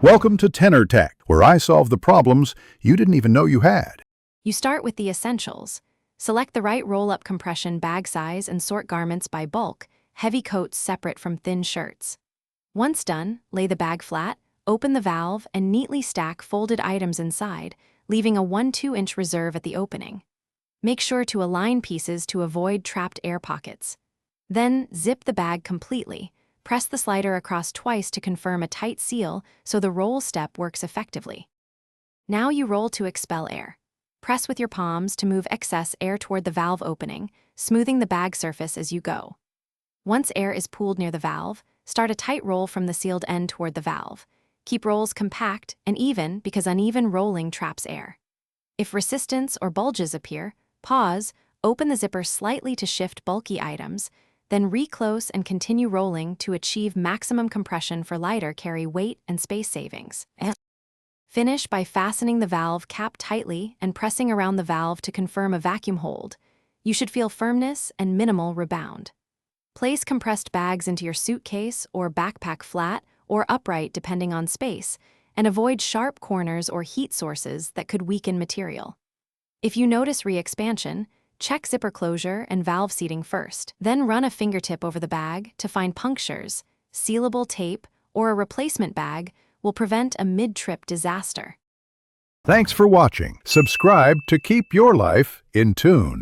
Welcome to Tenor Tech, where I solve the problems you didn't even know you had. You start with the essentials. Select the right roll-up compression bag size and sort garments by bulk, heavy coats separate from thin shirts. Once done, lay the bag flat, open the valve, and neatly stack folded items inside, leaving a 1-2-inch reserve at the opening. Make sure to align pieces to avoid trapped air pockets. Then, zip the bag completely. Press the slider across twice to confirm a tight seal so the roll step works effectively. Now you roll to expel air. Press with your palms to move excess air toward the valve opening, smoothing the bag surface as you go. Once air is pooled near the valve, start a tight roll from the sealed end toward the valve. Keep rolls compact and even because uneven rolling traps air. If resistance or bulges appear, pause, open the zipper slightly to shift bulky items, then reclose and continue rolling to achieve maximum compression for lighter carry weight and space savings. Finish by fastening the valve cap tightly and pressing around the valve to confirm a vacuum hold. You should feel firmness and minimal rebound. Place compressed bags into your suitcase or backpack flat or upright depending on space, and avoid sharp corners or heat sources that could weaken material. If you notice re-expansion, check zipper closure and valve seating first. Then run a fingertip over the bag to find punctures. Sealable tape or a replacement bag will prevent a mid-trip disaster. Thanks for watching. Subscribe to keep your life in tune.